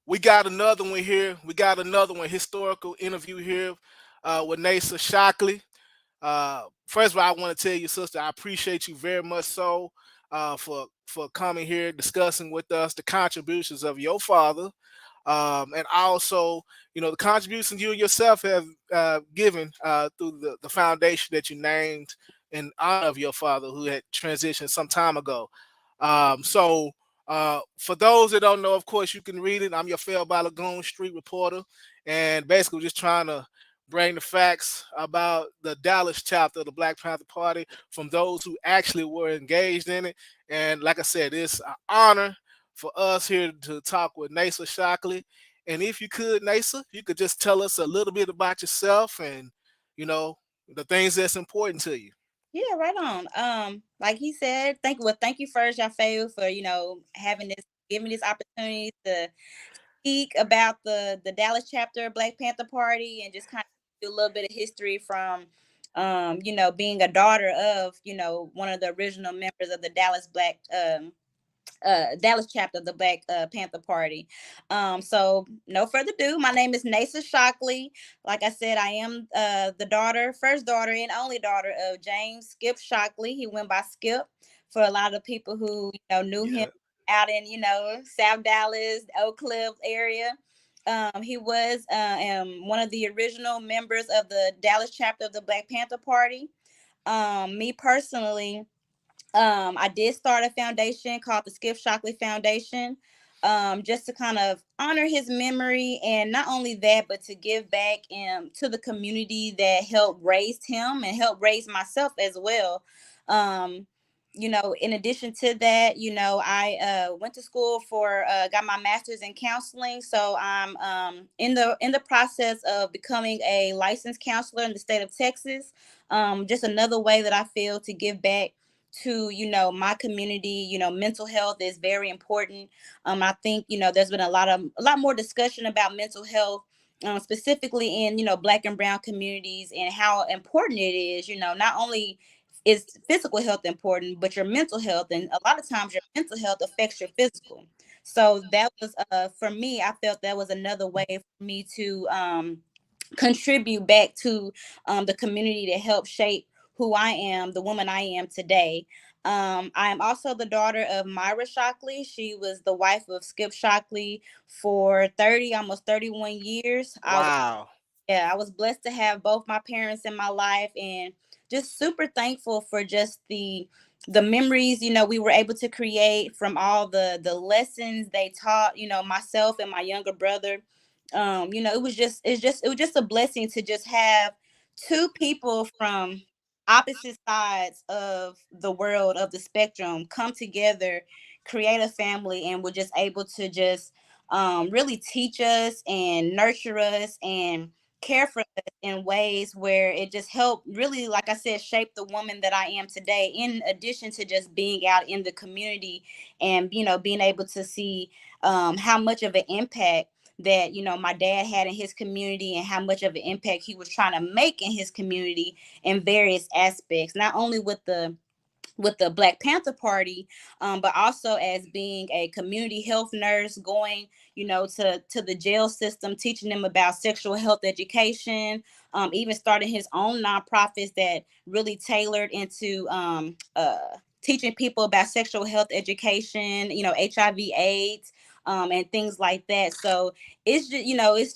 We got another one here. We got another one, historical interview here with Neyssa Shockley. First of all, I want to tell you, sister, I appreciate you very much so for coming here, discussing with us the contributions of your father, and also, the contributions you yourself have given through the foundation that you named in honor of your father, who had transitioned some time ago. For those that don't know, of course, you can read it. I'm your fair Balogun street reporter, and basically just trying to bring the facts about the Dallas chapter of the Black Panther Party from those who actually were engaged in it. And like I said, it's an honor for us here to talk with Neyssa Shockley. And if you could, Neyssa, you could just tell us a little bit about yourself and, you know, the things that's important to you. Yeah, right on. Like he said, thank you first, Yafeuh, for having this, giving me this opportunity to speak about the Dallas chapter of Black Panther Party and just kind of do a little bit of history from being a daughter of, one of the original members of the Dallas chapter of the Black Panther Party. So no further ado, my name is Neyssa Shockley. Like I said, I am the first daughter and only daughter of James Skip Shockley. He went by Skip for a lot of people who knew him Yeah. out in South Dallas, Oak Cliff area. He was one of the original members of the Dallas chapter of the Black Panther Party. Me personally, I did start a foundation called the Skip Shockley Foundation, just to kind of honor his memory, and not only that, but to give back to the community that helped raise him and helped raise myself as well. Um, in addition to that, I went to school for got my master's in counseling, so I'm in the process of becoming a licensed counselor in the state of Texas. Just another way that I feel to give back to my community. Mental health is very important. I think there's been a lot more discussion about mental health, specifically in Black and brown communities, and how important it is. Not only is physical health important, but your mental health, and a lot of times your mental health affects your physical. So that was for me, I felt that was another way for me to contribute back to the community to help shape who I am, the woman I am today. I am also the daughter of Myra Shockley. She was the wife of Skip Shockley for 30, almost 31 years. Wow. I was blessed to have both my parents in my life, and just super thankful for just the memories we were able to create from all the lessons they taught myself and my younger brother. It was just a blessing to just have two people from opposite sides of the world, of the spectrum, come together, create a family, and were just able to just really teach us and nurture us and care for us in ways where it just helped, really, like I said, shape the woman that I am today, in addition to just being out in the community and being able to see how much of an impact that my dad had in his community, and how much of an impact he was trying to make in his community in various aspects, not only with the Black Panther Party, but also as being a community health nurse, going, to the jail system, teaching them about sexual health education, even starting his own nonprofits that really tailored into teaching people about sexual health education, HIV/AIDS, and things like that. So it's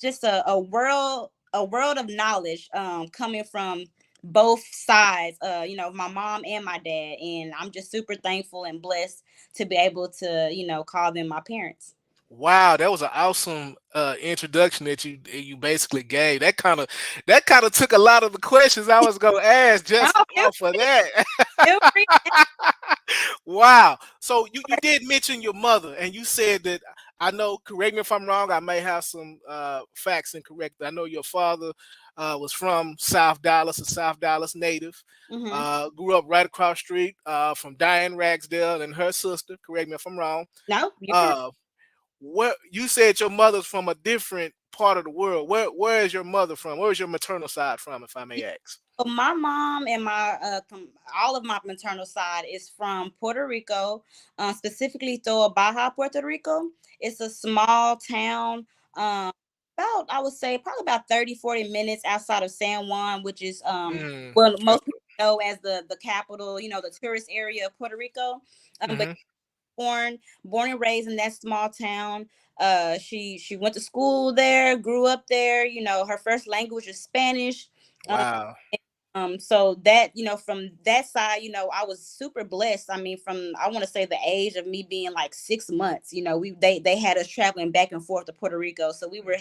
just a world of knowledge coming from both sides, my mom and my dad, and I'm just super thankful and blessed to be able to call them my parents. Wow, that was an awesome introduction that you basically gave. That kind of took a lot of the questions I was gonna ask No, just feel off of that. feel free. Wow. So you did mention your mother, and you said that, I know. Correct me if I'm wrong. I may have some facts incorrect. I know your father was from South Dallas, a South Dallas native. Hmm. Grew up right across the street from Diane Ragsdale and her sister. Correct me if I'm wrong. No, you're correct. Uh, what you said, your mother's from a different part of the world, where is your mother from? Where is your maternal side from, if I may ask? So my mom and my all of my maternal side is from Puerto Rico, specifically Toa Baja, Puerto Rico. It's a small town, about, I would say, probably about 30-40 minutes outside of San Juan, which is Mm, well, most okay. people know as the capital, the tourist area of Puerto Rico. But Hmm. born and raised in that small town. She went to school there, grew up there. Her first language is Spanish. Um, Wow. so that, from that side, I was super blessed. I mean, from, I want to say, the age of me being like 6 months, they had us traveling back and forth to Puerto Rico, so we were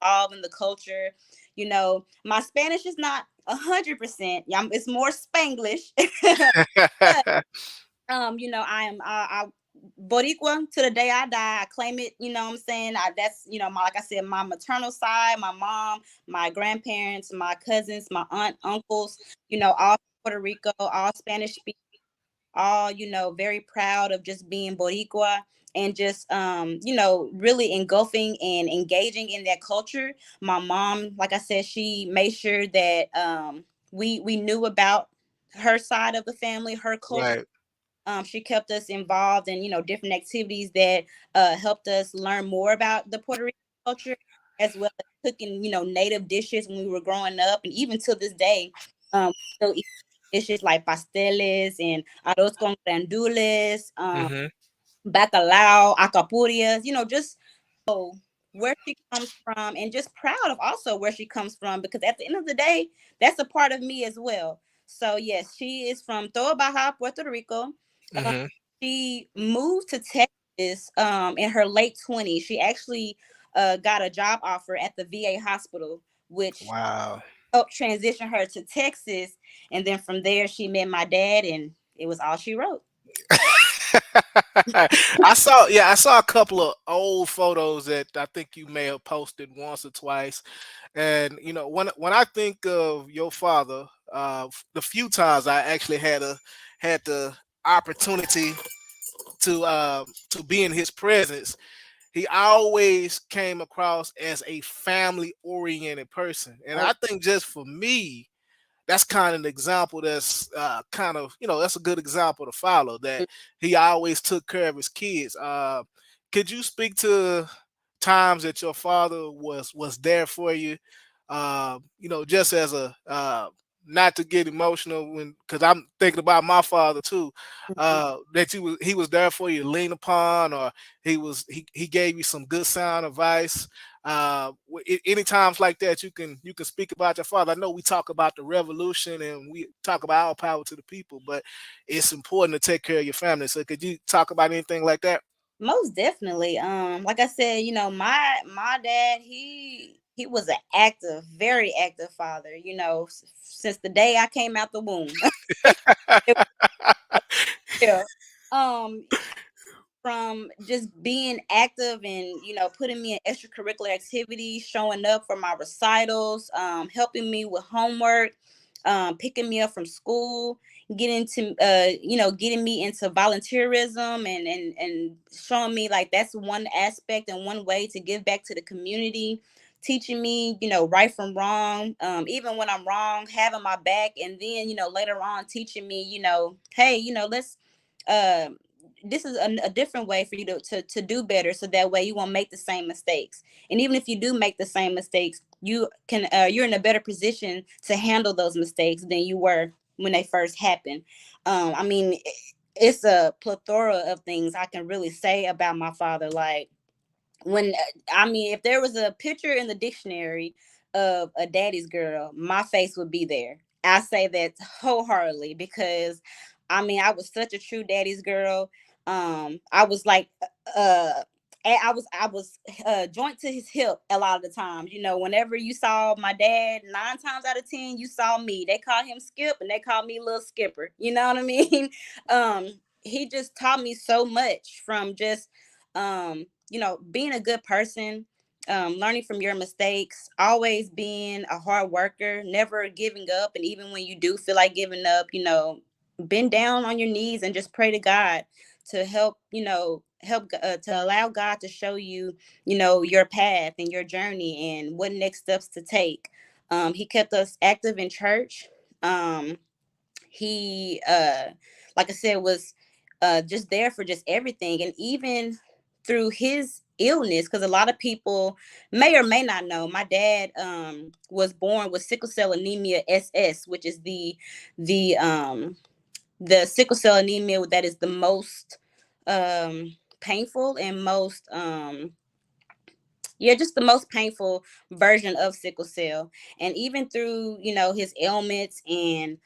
involved in the culture. My Spanish is not 100%. Yeah, it's more Spanglish. But I am Boricua to the day I die. I claim it. You know what I'm saying? That's, like I said, my maternal side, my mom, my grandparents, my cousins, my aunt, uncles. All Puerto Rico, all Spanish speakers, all, very proud of just being Boricua, and just really engulfing and engaging in that culture. My mom, like I said, she made sure that we knew about her side of the family, her culture. Right. She kept us involved in, different activities that helped us learn more about the Puerto Rican culture, as well as cooking, native dishes when we were growing up, and even to this day, we still eat dishes like pasteles and arroz con grandules, Hmm. bacalao, acapurias, just where she comes from, and just proud of also where she comes from, because at the end of the day, that's a part of me as well. So yes, she is from Toa Baja, Puerto Rico. Um, Hmm. she moved to Texas in her late 20s. She actually got a job offer at the VA hospital, which Wow. helped transition her to Texas. And then from there, she met my dad, and it was all she wrote. I saw a couple of old photos that I think you may have posted once or twice. And when I think of your father, the few times I actually had the opportunity to be in his presence, he always came across as a family oriented person. And Oh, I think just for me, that's kind of an example that's kind of, that's a good example to follow, that he always took care of his kids. Could you speak to times that your father was there for you, just as a not to get emotional, when because I'm thinking about my father too, mhm. that he was there for you to lean upon, or he gave you some good sound advice. Any times like that, you can speak about your father. I know we talk about the revolution and we talk about all power to the people, but it's important to take care of your family. So could you talk about anything like that? Most definitely. Like I said, my dad, he was an active, very active father. Since the day I came out the womb. Yeah. Um, from just being active and, putting me in extracurricular activities, showing up for my recitals, helping me with homework, picking me up from school, getting me into volunteerism, and showing me like that's one aspect and one way to give back to the community, teaching me, right from wrong, even when I'm wrong, having my back, and then, later on teaching me, hey, let's uh this is a different way for you to do better, so that way you won't make the same mistakes. And even if you do make the same mistakes, you're in a better position to handle those mistakes than you were when they first happened. I mean, it's a plethora of things I can really say about my father. Like, when I mean, if there was a picture in the dictionary of a daddy's girl, my face would be there. I say that wholeheartedly, because I mean, I was such a true daddy's girl. I was like, uh I was joint to his hip a lot of the times. Whenever you saw my dad, 9 times out of 10, you saw me. They call him Skip, and they call me Little Skipper. You know what I mean? um, he just taught me so much, from just being a good person, learning from your mistakes, always being a hard worker, never giving up. And even when you do feel like giving up, bend down on your knees and just pray to God to help, to allow God to show you, your path and your journey and what next steps to take. He kept us active in church. He Like I said, was just there for just everything. And even through his illness, because a lot of people may or may not know, my dad was born with sickle cell anemia SS, which is the sickle cell anemia that is the most painful and most just the most painful version of sickle cell. And even through, his ailments and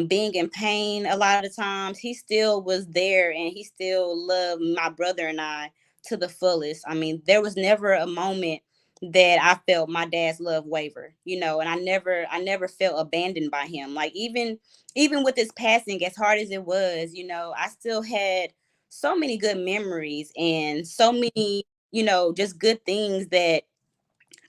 being in pain, a lot of the times he still was there and he still loved my brother and I to the fullest. I mean, there was never a moment that I felt my dad's love waver, and I never felt abandoned by him. Like, even with his passing, as hard as it was, I still had so many good memories and so many, just good things that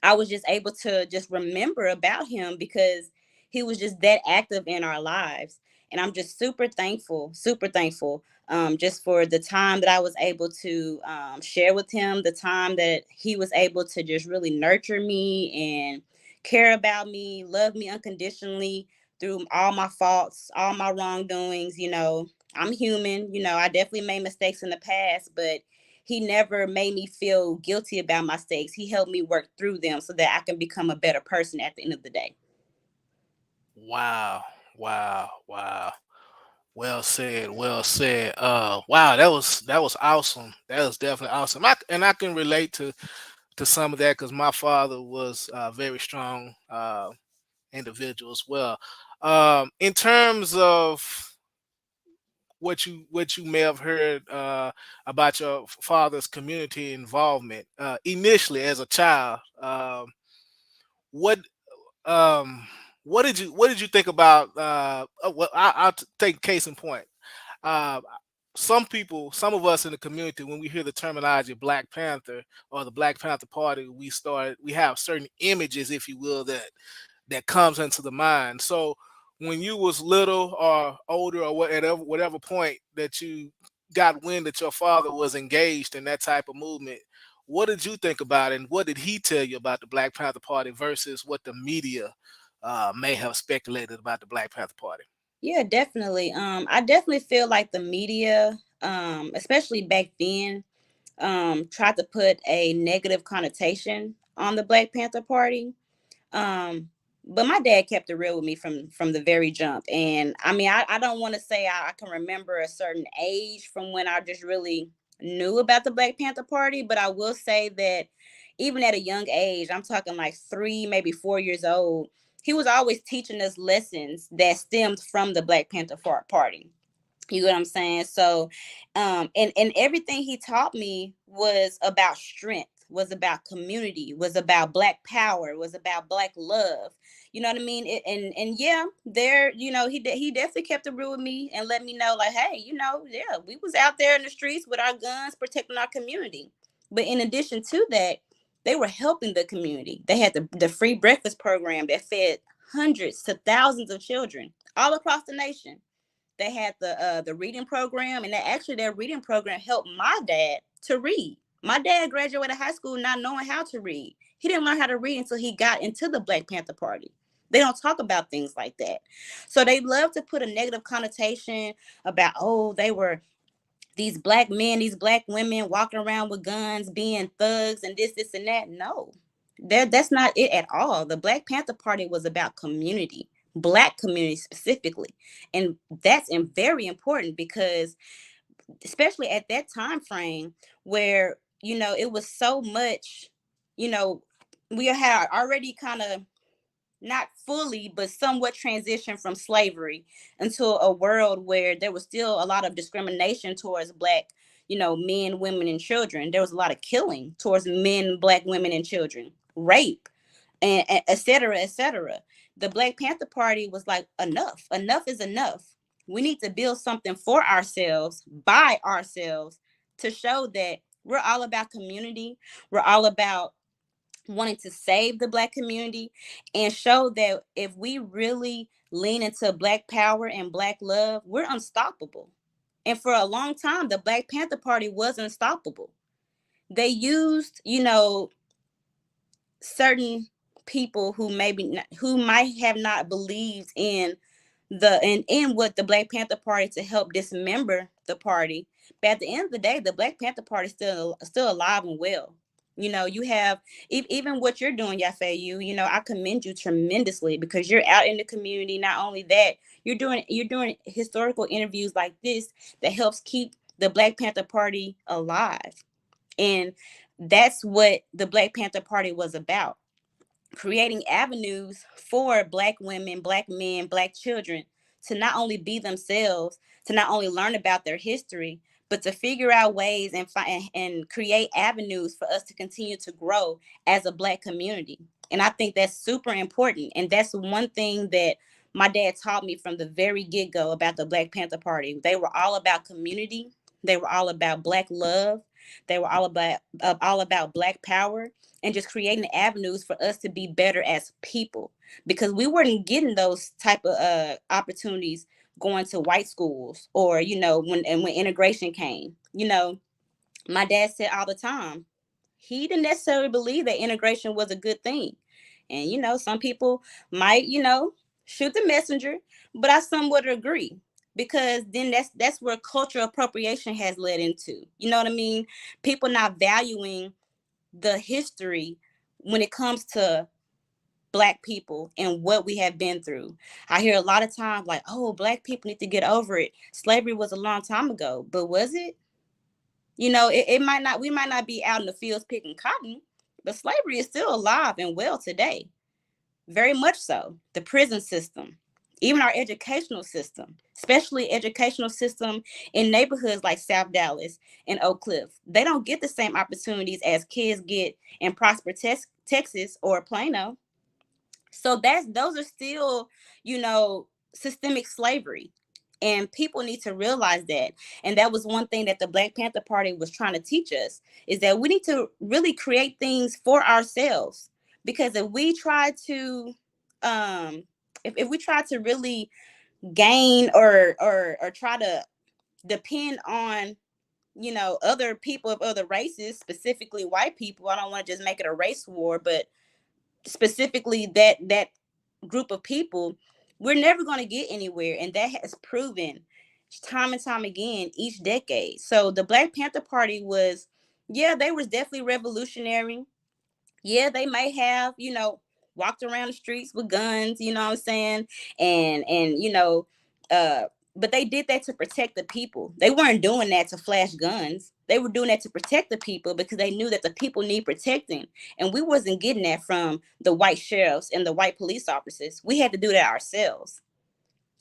I was just able to just remember about him because he was just that active in our lives. And I'm just super thankful, just for the time that I was able to share with him, the time that he was able to just really nurture me and care about me, love me unconditionally through all my faults, all my wrongdoings. I'm human, I definitely made mistakes in the past, but he never made me feel guilty about my mistakes. He helped me work through them so that I can become a better person at the end of the day. Wow, wow, wow. Well said, well said. Wow, that was awesome. That was definitely awesome. I can relate to some of that because my father was a very strong individual as well. In terms of what you may have heard about your father's community involvement initially as a child, what um, what did you think about? Well, I'll take case in point. Uh, some of us in the community, when we hear the terminology Black Panther or the Black Panther Party, we have certain images, if you will, that comes into the mind. So when you was little or older or whatever point that you got wind that your father was engaged in that type of movement, what did you think about it, and what did he tell you about the Black Panther Party versus what the media may have speculated about the Black Panther Party? Yeah, definitely. I definitely feel like the media, especially back then, tried to put a negative connotation on the Black Panther Party. Um, but my dad kept it real with me from the very jump. And I mean, I don't want to say I can remember a certain age from when I just really knew about the Black Panther Party, but I will say that even at a young age, I'm talking like 3, maybe 4 years old, he was always teaching us lessons that stemmed from the Black Panther Party. You know what I'm saying? So, and everything he taught me was about strength, was about community, was about Black power, was about Black love. You know what I mean? And yeah, there, he definitely kept it real with me and let me know, like, hey, yeah, we was out there in the streets with our guns protecting our community. But in addition to that, they were helping the community. They had the free breakfast program that fed hundreds to thousands of children all across the nation. They had the reading program, and their reading program helped my dad to read. My dad graduated high school not knowing how to read. He didn't learn how to read until he got into the Black Panther Party. They don't talk about things like that. So they love to put a negative connotation about, oh, they were these Black men, these Black women walking around with guns, being thugs, and this, and that. No, that's not it at all. The Black Panther Party was about community, Black community specifically, and that's very important because, especially at that time frame where it was so much, you know, we had already kind of not fully, but somewhat transitioned from slavery into a world where there was still a lot of discrimination towards Black, men, women, and children. There was a lot of killing towards men, Black women, and children, rape, and et cetera, et cetera. The Black Panther Party was like, enough is enough. We need to build something for ourselves, by ourselves, to show that we're all about community. We're all about wanting to save the Black community and show that if we really lean into Black power and Black love, we're unstoppable. And for a long time, the Black Panther Party was unstoppable. They used, certain people who maybe not, who might have not believed in in what the Black Panther Party to help dismember the party. But at the end of the day, the Black Panther Party is still alive and well. You have even what you're doing, Yafeuh. I commend you tremendously because you're out in the community. Not only that, you're doing historical interviews like this that helps keep the Black Panther Party alive. And that's what the Black Panther Party was about, creating avenues for Black women, Black men, Black children to not only be themselves, to not only learn about their history, but to figure out ways and find and create avenues for us to continue to grow as a Black community. And I think that's super important. And that's one thing that my dad taught me from the very get go about the Black Panther Party. They were all about community. They were all about Black love. They were all about Black power, and just creating avenues for us to be better as people, because we weren't getting those type of opportunities going to white schools, or when integration came. My dad said all the time he didn't necessarily believe that integration was a good thing. And some people might shoot the messenger, but I somewhat agree, because then that's where cultural appropriation has led into, you know what I mean, people not valuing the history when it comes to Black people and what we have been through. I hear a lot of times like, oh, Black people need to get over it. Slavery was a long time ago, but was it? It might not, we might not be out in the fields picking cotton, but slavery is still alive and well today. Very much so. The prison system, even our educational system, especially educational system in neighborhoods like South Dallas and Oak Cliff, they don't get the same opportunities as kids get in Prosper, Texas or Plano. So those are still, systemic slavery. And people need to realize that. And that was one thing that the Black Panther Party was trying to teach us, is that we need to really create things for ourselves. Because if we try to if we try to really gain or try to depend on other people of other races, specifically white people, I don't want to just make it a race war, but specifically that group of people, we're never going to get anywhere. And that has proven time and time again each decade. So the Black Panther Party was, yeah, they was definitely revolutionary. Yeah, they may have, walked around the streets with guns, you know what I'm saying? And uh but they did that to protect the people. They weren't doing that to flash guns. They were doing that to protect the people because they knew that the people need protecting. And we wasn't getting that from the white sheriffs and the white police officers. We had to do that ourselves.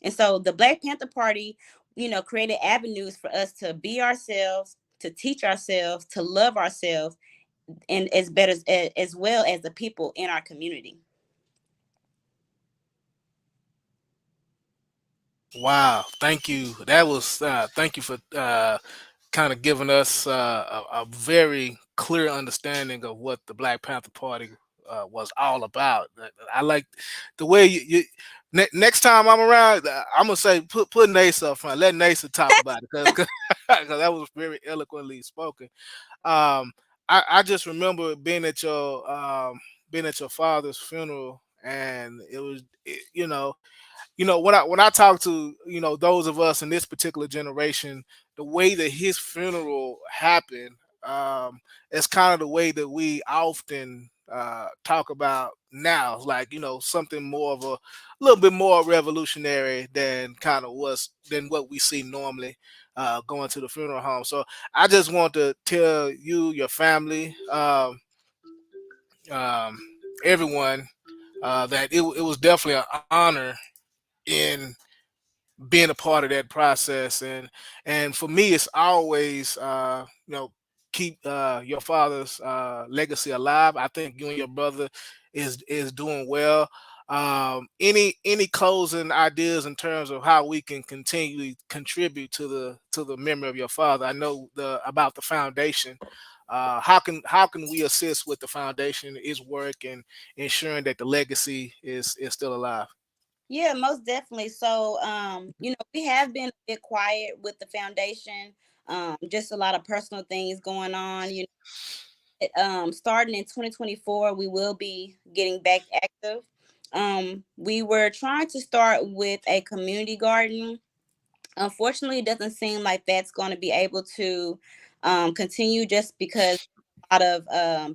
And so the Black Panther Party, created avenues for us to be ourselves, to teach ourselves, to love ourselves, and as well as the people in our community. Wow, thank you. That was thank you for kind of giving us a very clear understanding of what the Black Panther Party was all about. I like the way next time I'm around, I'm gonna say put Neyssa up front. Let Neyssa talk about it because that was very eloquently spoken. Um, I just remember being at your father's funeral, and it was when I talk to those of us in this particular generation, the way that his funeral happened, is kind of the way that we often talk about now. It's like something more of a little bit more revolutionary than kind of than what we see normally going to the funeral home. So I just want to tell you, your family, um, everyone, that it was definitely an honor in being a part of that process. And for me, it's always keep your father's legacy alive. I think you and your brother is doing well. Any closing ideas in terms of how we can continually contribute to the memory of your father? I know about the foundation. How can we assist with the foundation, its work, and ensuring that the legacy is still alive? Yeah, most definitely. So, we have been a bit quiet with the foundation. Just a lot of personal things going on. Starting in 2024, we will be getting back active. We were trying to start with a community garden. Unfortunately, it doesn't seem like that's going to be able to continue just because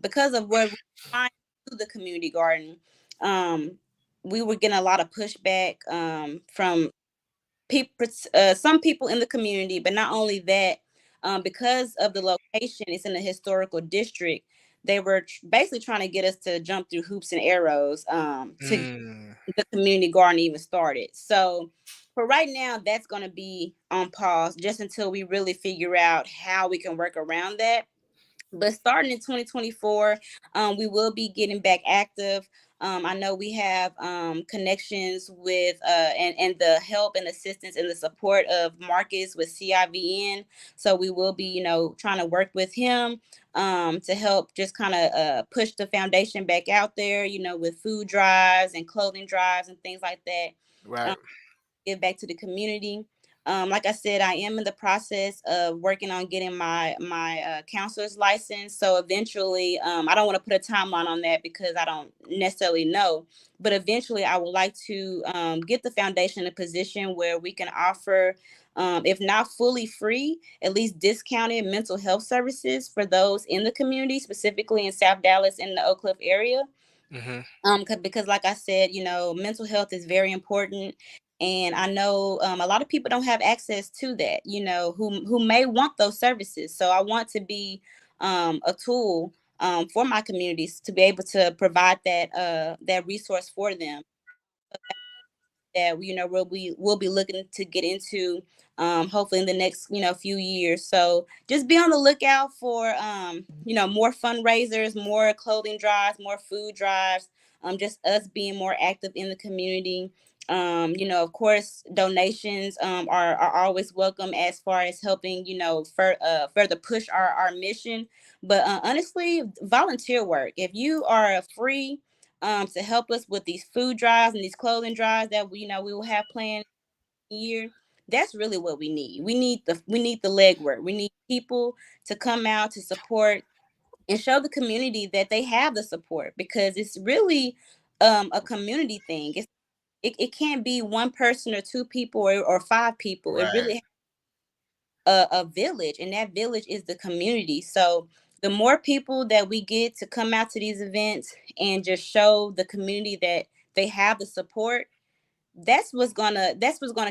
because of where we're trying to do the community garden. Um, we were getting a lot of pushback from people, some people in the community, but not only that, because of the location, it's in a historical district. They were basically trying to get us to jump through hoops and arrows to get Mm, the community garden even started. So for right now, that's going to be on pause just until we really figure out how we can work around that. But starting in 2024, we will be getting back active. I know we have connections with and the help and assistance and the support of Marcus with CIVN. So we will be, trying to work with him to help just kind of push the foundation back out there, with food drives and clothing drives and things like that. right. Give back to the community. Like I said, I am in the process of working on getting my counselor's license. So eventually, I don't want to put a timeline on that because I don't necessarily know. But eventually, I would like to get the foundation in a position where we can offer, if not fully free, at least discounted mental health services for those in the community, specifically in South Dallas and the Oak Cliff area. Hmm. Because like I said, mental health is very important, and I know a lot of people don't have access to that, who may want those services. So I want to be a tool for my communities to be able to provide that resource for them that we'll be looking to get into hopefully in the next few years. So just be on the lookout for more fundraisers, more clothing drives, more food drives, just us being more active in the community. Of course, donations are always welcome as far as helping further push our mission. But honestly, volunteer work, if you are a free to help us with these food drives and these clothing drives that we will have planned year. That's really what we need. We need the legwork. We need people to come out to support and show the community that they have the support, because it's really a community thing. It can't be one person or two people or five people. It Right. really a village, and that village is the community. So the more people that we get to come out to these events and just show the community that they have the support, that's what's gonna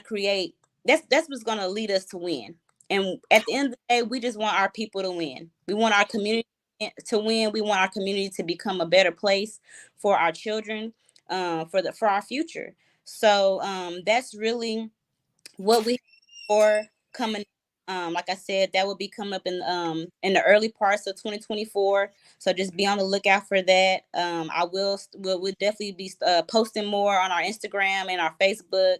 create, that's what's gonna lead us to win. And at the end of the day, we just want our people to win. We want our community to win. We want our community to become a better place for our children, for our future. So that's really what we have for coming. Like I said, that will be coming up in the early parts of 2024. So just be on the lookout for that. I will definitely be posting more on our Instagram and our Facebook.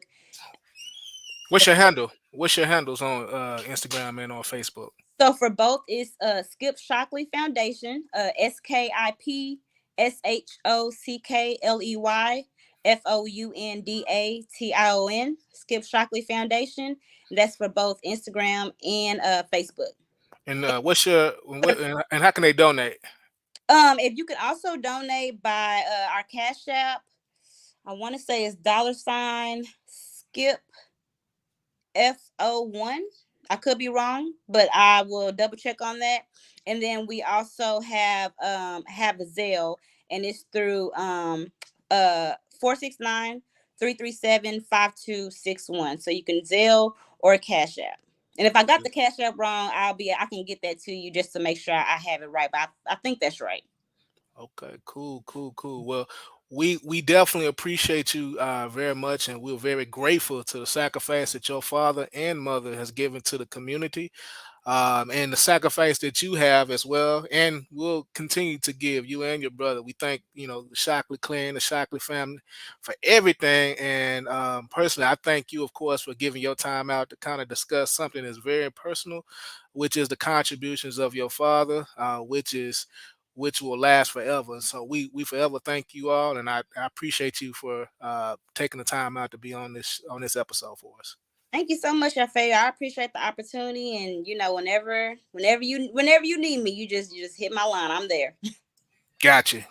What's your handle? What's your handles on Instagram and on Facebook? So for both, it's Skip Shockley Foundation, SkipShockleYFoundaTion, Skip Shockley Foundation. That's for both Instagram and Facebook. And what's your and how can they donate? If you could also donate by our Cash App, I want to say it's $ Skip F01. I could be wrong, but I will double check on that. And then we also have the Zelle, and it's through 469-337-5261. So you can Zelle or Cash App. And if I got the Cash App wrong, I can get that to you just to make sure I have it right. But I think that's right. Okay, cool, cool, cool. Well, we definitely appreciate you very much, and we're very grateful to the sacrifice that your father and mother has given to the community, and the sacrifice that you have as well, and will continue to give you and your brother. We thank the Shockley clan, the Shockley family, for everything. And personally, I thank you, of course, for giving your time out to kind of discuss something that's very personal, which is the contributions of your father, which is which will last forever. So we forever thank you all, and I appreciate you for taking the time out to be on this episode for us. Thank you so much, Yafeuh. I appreciate the opportunity, and whenever you need me, you just hit my line. I'm there. Gotcha.